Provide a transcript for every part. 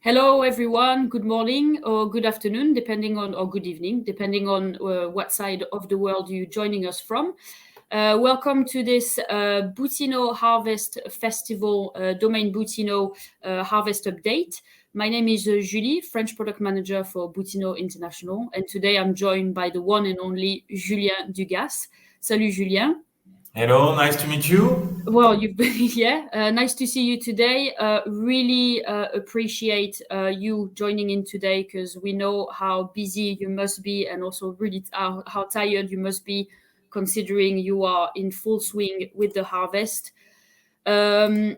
Hello, everyone. Good morning or good afternoon, or good evening, depending on what side of the world you're joining us from. Welcome to this Boutinot Harvest Festival, Domaine Boutinot Harvest Update. My name is Julie, French Product Manager for Boutinot International, and today I'm joined by the one and only Julien Dugas. Salut, Julien. Hello, nice to meet you. Well, nice to see you today. Really appreciate you joining in today because we know how busy you must be and also really how tired you must be considering you are in full swing with the harvest. So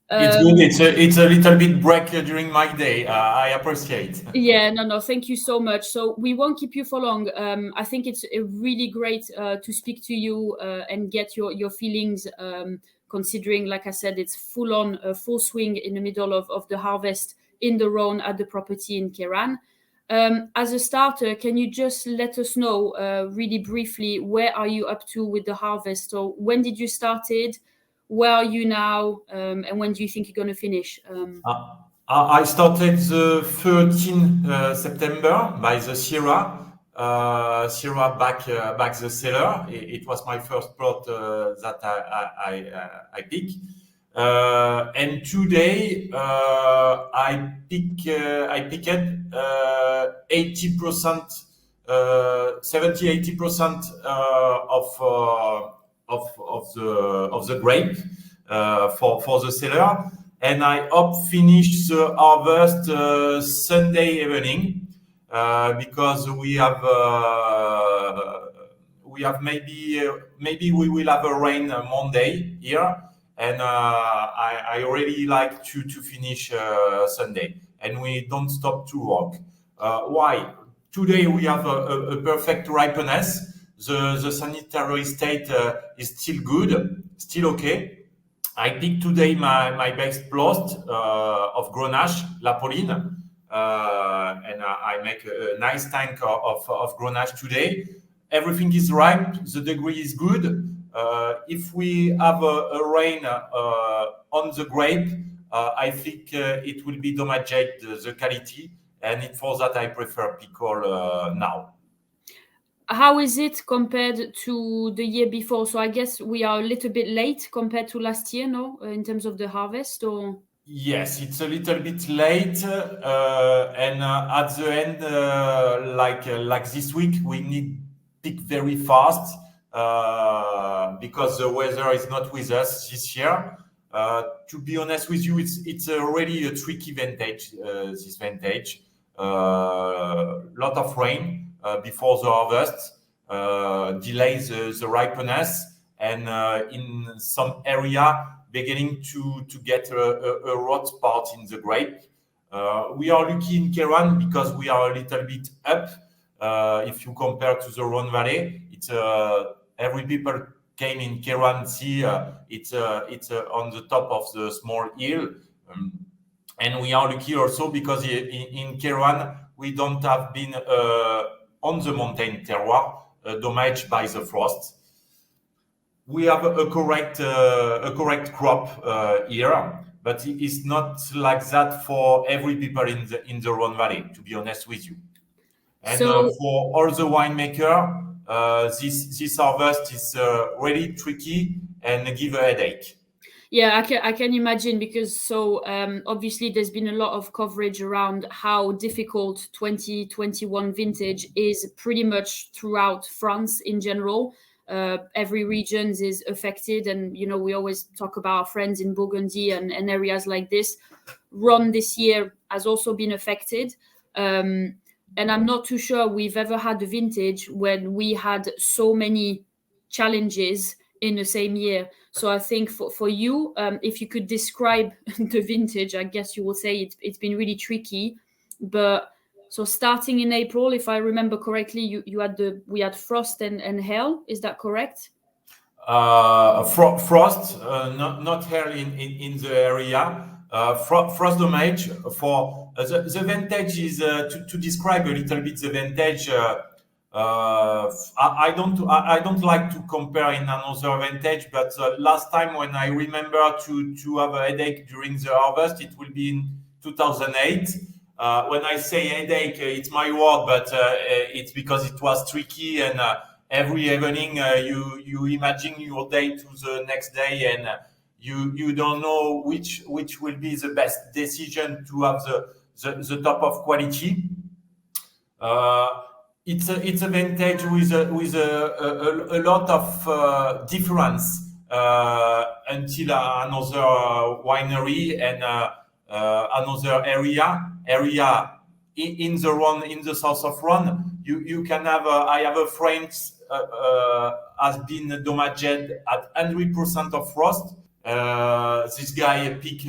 It's good. It's a little bit break during my day. I appreciate. Yeah, no, thank you so much. So we won't keep you for long. I think it's really great to speak to you and get your feelings, considering, like I said, it's full swing in the middle of the harvest in the Rhone at the property in Kéran. As a starter, can you just let us know really briefly, where are you up to with the harvest? So when did you start it? Where are you now? And when do you think you're going to finish? I started the 13th September by the Sierra. Sierra back the cellar. It was my first plot that I pick. And today I picked 80%, 70-80% of the grape for the cellar. And I hope finish the harvest Sunday evening because we have maybe we will have a rain Monday here, and I really like to finish Sunday, and we don't stop to work. Why? Today we have a perfect ripeness. The sanitary state is still good, still okay. I picked today my best plot of Grenache, La Pauline, and I make a nice tank of Grenache today. Everything is ripe, the degree is good. If we have a rain on the grape, I think it will be damaged the quality, and for that I prefer pickle now. How is it compared to the year before? So I guess we are a little bit late compared to last year, no, in terms of the harvest, or? Yes, it's a little bit late, and at the end, like this week, we need pick very fast because the weather is not with us this year. To be honest with you, it's already a tricky vintage. This vintage, lot of rain before the harvest, delays the ripeness, and in some area beginning to get a rot part in the grape. We are lucky in Kéran because we are a little bit up. If you compare to the Rhone Valley, it's every people came in Kéran see it's on the top of the small hill. And we are lucky also because in Kéran we don't have been on the mountain terroir damaged by the frost. We have a correct crop here, but it's not like that for every people in the Rhone Valley, to be honest with you. And for all the winemaker, this harvest is really tricky and give a headache. Yeah, I can imagine because obviously there's been a lot of coverage around how difficult 2021 vintage is pretty much throughout France in general. Every region is affected, and we always talk about our friends in Burgundy and areas like this. Rhone this year has also been affected, and I'm not too sure we've ever had a vintage when we had so many challenges in the same year. So I think for you, if you could describe the vintage, I guess you will say it's been really tricky. But so starting in April, if I remember correctly, we had frost and hail. Is that correct? Frost, not hail in the area. Frost damage for the vintage is to describe a little bit the vintage. I don't like to compare in another vintage, but last time when I remember to have a headache during the harvest, it will be in 2008. When I say headache, it's my word, but it's because it was tricky, and every evening you imagine your day to the next day, and you don't know which will be the best decision to have the top of quality. It's a vintage with a lot of difference until another winery and another area in the Rhone, in the south of Rhone. You can have I have a friend has been damaged at 100% of frost. This guy pick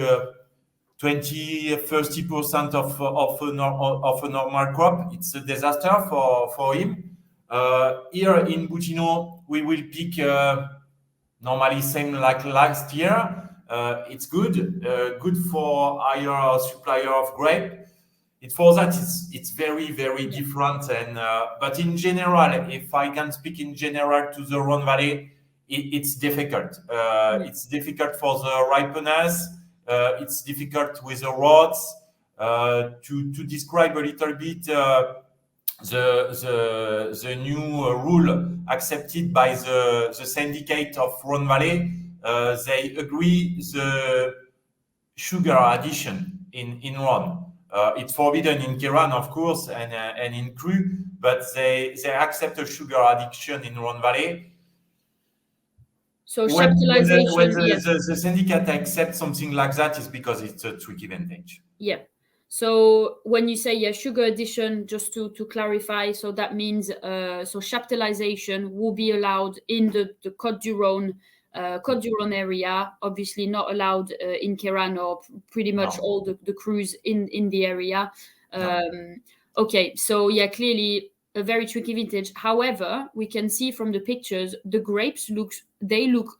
20-30% of a normal crop. It's a disaster for him. Here in Boutinot, we will pick normally same like last year. It's good for our supplier of grape. For that, it's very different. And but in general, if I can speak in general to the Rhone Valley, it's difficult. It's difficult for the ripeness. It's difficult with the rods. To describe a little bit the new rule accepted by the syndicate of Rhone Valley, they agree the sugar addition in Rhone. It's forbidden in Kiran, of course, and in Cru, but they accept a sugar addiction in Rhone Valley. So when chaptalization, the syndicate accepts something like that, is because it's a tricky vintage. Yeah. So when you say sugar addition, just to clarify, so that means so chaptalization will be allowed in the Côte du Rhône area, obviously not allowed in Kiran or pretty much all the crews in the area. Okay, so clearly a very tricky vintage. However, we can see from the pictures the grapes look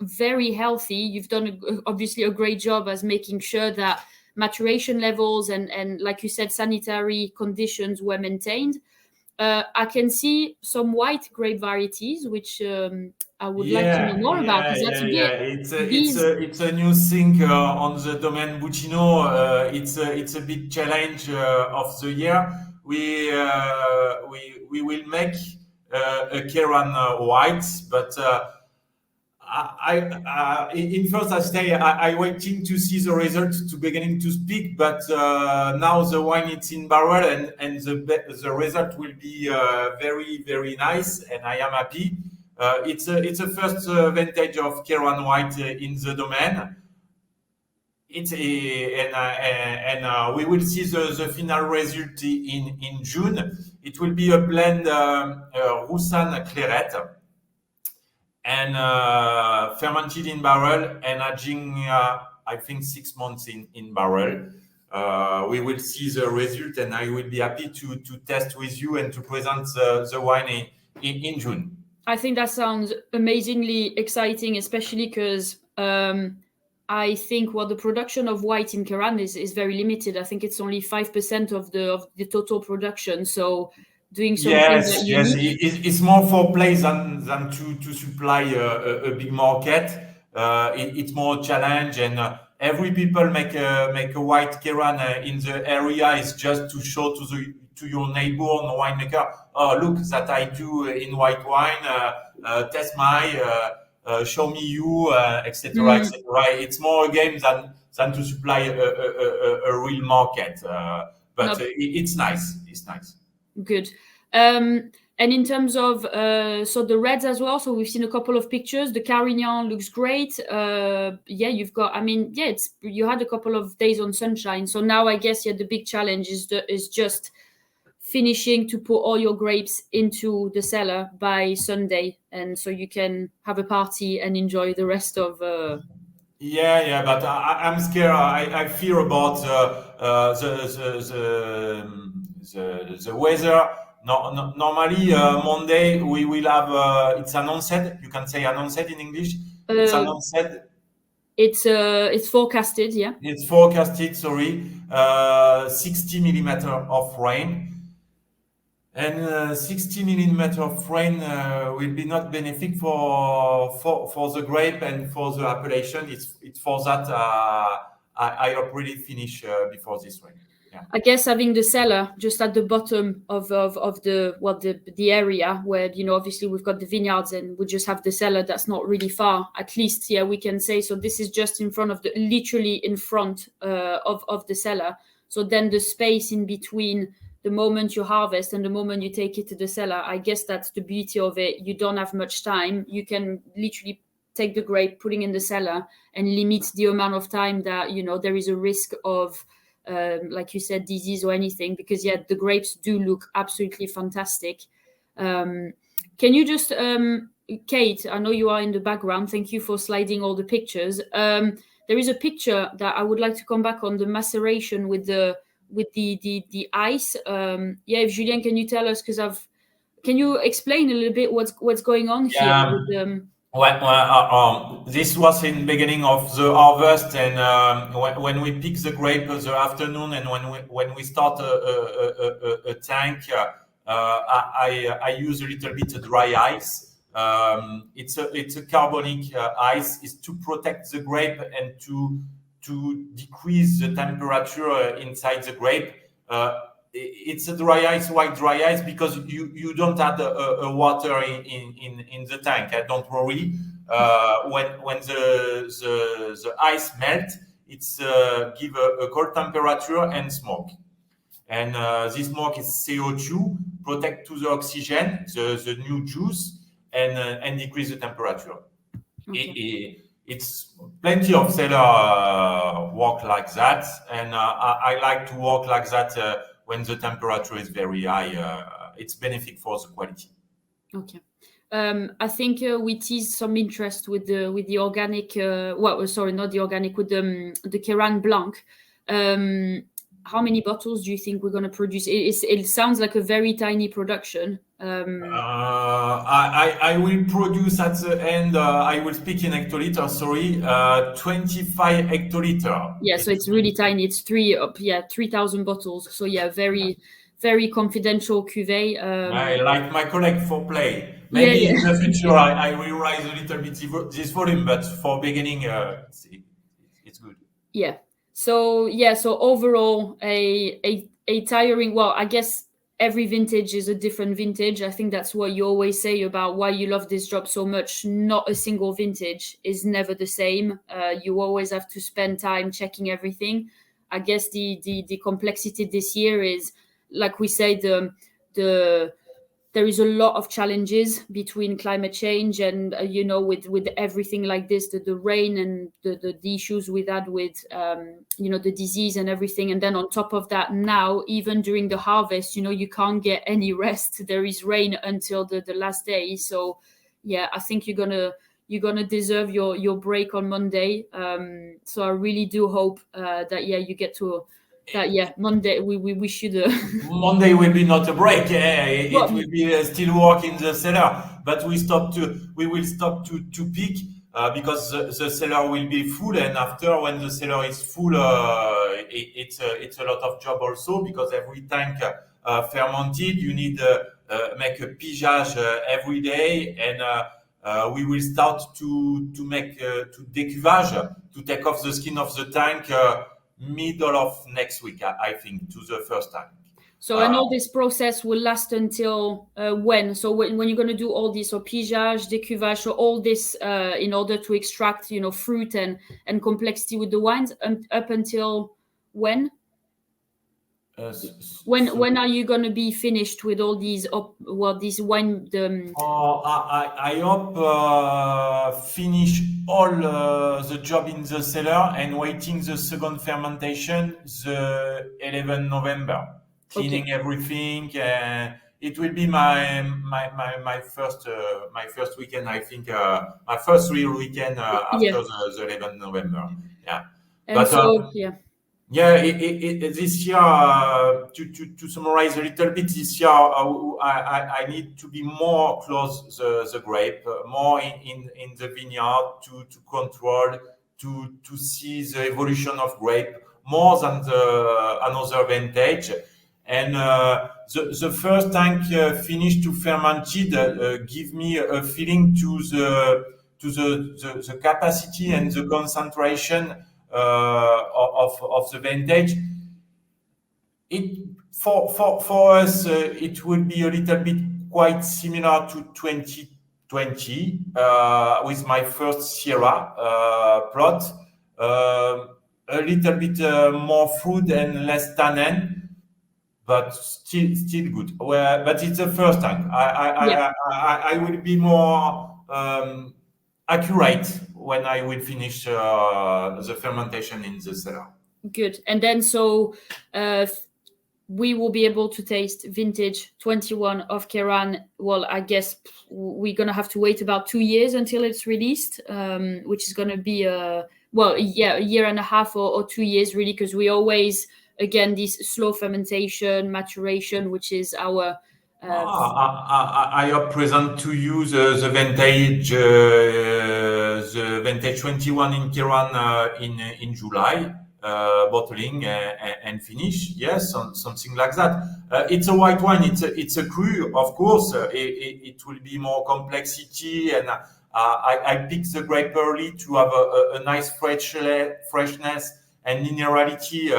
very healthy. You've done obviously a great job as making sure that maturation levels and like you said, sanitary conditions were maintained. I can see some white grape varieties, which I would like to know more about, because that's a bit. It's a new thing on the Domaine Boutinot. It's a big challenge of the year. We will make a Kiran white, but in first I say I waiting to see the result to beginning to speak, but now the wine it's in barrel and the result will be very nice, and I am happy. It's a first vintage of Kiran white in the Domaine. We will see the final result in June. It will be a blend Roussanne Clairette and fermented in barrel and aging, I think 6 months in barrel. We will see the result, and I will be happy to test with you and to present the wine in June. I think that sounds amazingly exciting, especially because I think the production of white in Kiran is very limited. I think it's only 5% of the total production. So doing something it's more for place than to supply a big market. It's more challenge, and every people make a white Kiran in the area is just to show to your neighbor and winemaker, oh look that I do in white wine, test my show me you, etc. etc. It's more a game than to supply a real market, but it's nice. It's nice. Good. And in terms of so the reds as well, so we've seen a couple of pictures. The Carignan looks great. You've got, you had a couple of days on sunshine, so now I guess the big challenge is just finishing to put all your grapes into the cellar by Sunday, and so you can have a party and enjoy the rest of but I'm scared. I fear about the weather. Normally Monday we will have it's announced. You can say announced in English. It's announced. It's forecasted. Yeah. It's forecasted. Sorry, 60 millimeter of rain. And 60 millimeter of rain will be not benefit for the grape and for the appellation. It's for that I hope really finish before this rain. Yeah. I guess having the cellar just at the bottom of the area where, you know, obviously we've got the vineyards and we just have the cellar that's not really far. At least, yeah, we can say, so this is just in front of literally in front of the cellar. So then the space in between the moment you harvest and the moment you take it to the cellar, I guess that's the beauty of it. You don't have much time. You can literally take the grape, putting in the cellar, and limit the amount of time that, you know, there is a risk of like you said, disease or anything, because yeah, the grapes do look absolutely fantastic. Can you just, Kate, I know you are in the background. Thank you for sliding all the pictures. There is a picture that I would like to come back on, the maceration with the ice. Yeah, if Julien, can you tell us, can you explain a little bit what's going on here? Yeah. This was in beginning of the harvest, and when we pick the grape the afternoon, and when we start a tank, I use a little bit of dry ice. It's a carbonic ice. Is to protect the grape and to decrease the temperature inside the grape. It's a dry ice. Why dry ice? Because you don't add a water in the tank. Don't worry. When the ice melt, it's give a cold temperature and smoke. And this smoke is CO2, protect to the oxygen, the new juice, and decrease the temperature. Okay. It's plenty of cellar work like that, and I like to work like that when the temperature is very high. It's benefit for the quality. Okay. I think we teased some interest with the organic. Sorry, not the organic, with the Queyran Blanc. How many bottles do you think we're going to produce? It sounds like a very tiny production. I will produce at the end. I will speak in hectoliter. Sorry, 25 hectoliter. Yeah, so it's really tiny. It's 3,000 bottles. So yeah, very confidential cuvee. I like my colleague for play. Maybe in the future I will raise a little bit this volume, but for beginning, it's good. Yeah. So overall, a tiring. Well, I guess every vintage is a different vintage. I think that's what you always say about why you love this job so much. Not a single vintage is never the same. You always have to spend time checking everything. I guess the complexity this year is, like we say, there is a lot of challenges between climate change and with everything like this, the rain and the issues we had with the disease and everything. And then on top of that, now even during the harvest, you can't get any rest. There is rain until the last day. So yeah, I think you're gonna deserve your break on Monday. So I really do hope that you get to. Monday we should. Monday will be not a break. It will be still work in the cellar, but we will stop to pick because the cellar will be full, and after when the cellar is full, it's a lot of job also, because every tank fermented, you need make a pigeage every day, and we will start to make to décuvage, to take off the skin of the tank. Middle of next week, I think, to the first time. So I know this process will last until when? So when you're going to do all this, so pigeage, décuvage, so all this in order to extract, fruit and complexity with the wines, up until when? When are you going to be finished with all these? These wine. I hope finish all the job in the cellar and waiting the second fermentation the 11 November. Cleaning everything. It will be my first weekend. I think my first real weekend after the 11 November. Yeah. Yeah, this year, to summarize a little bit, this year I need to be more close the grape, more in the vineyard to control, to see the evolution of grape more than another vintage. And the first tank finished to fermented give me a feeling to the capacity and the concentration of the vintage. It for us it will be a little bit quite similar to 2020 with my first Sierra plot. A little bit more fruit and less tannin, but still good. Well, but it's the first time. I will be more accurate when I will finish the fermentation in the cellar. Good. And then so we will be able to taste vintage 21 of Keran. Well, I guess we're going to have to wait about 2 years until it's released, which is going to be a year and a half or 2 years, really, because we always, again, this slow fermentation, maturation, which is our... I present to you the vintage 21 in Keran in July. Bottling and finish, yes, something like that. It's a white wine. It's a cru, of course. It will be more complexity, and I picked the grape early to have a nice freshness and minerality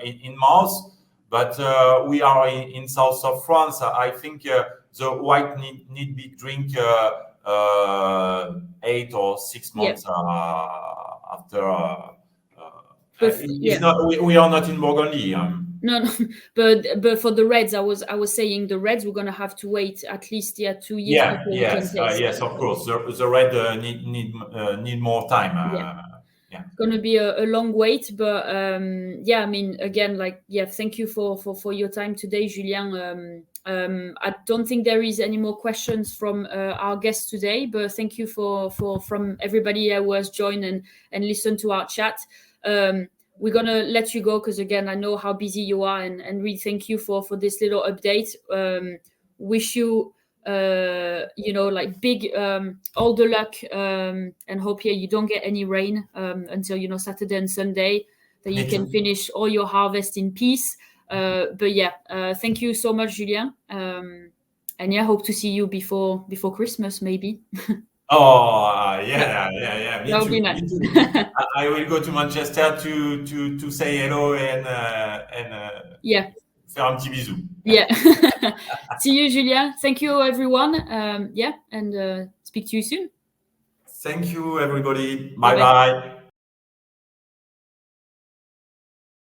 in mouth. But we are in south of France. I think the white need be drink 8 or 6 months after. We are not in Burgundy. No, but for the reds, I was saying the reds we're gonna have to wait at least 2 years before we can taste. Yes, of course. The red need more time. It's gonna be a long wait, but I mean, again, thank you for your time today, Julien. I don't think there is any more questions from our guests today, but thank you from everybody who has joined and listened to our chat. We're gonna let you go because, again, I know how busy you are, and really thank you for this little update. Wish you big all the luck, and hope you don't get any rain until Saturday and Sunday, that you can finish all your harvest in peace. Thank you so much, Julien, and hope to see you before Christmas, maybe. Oh, yeah. That would be nice. Me too. I will go to Manchester to say hello and faire un petit bisou. Yeah. See you, Julien. Thank you, everyone. And speak to you soon. Thank you, everybody. Bye-bye.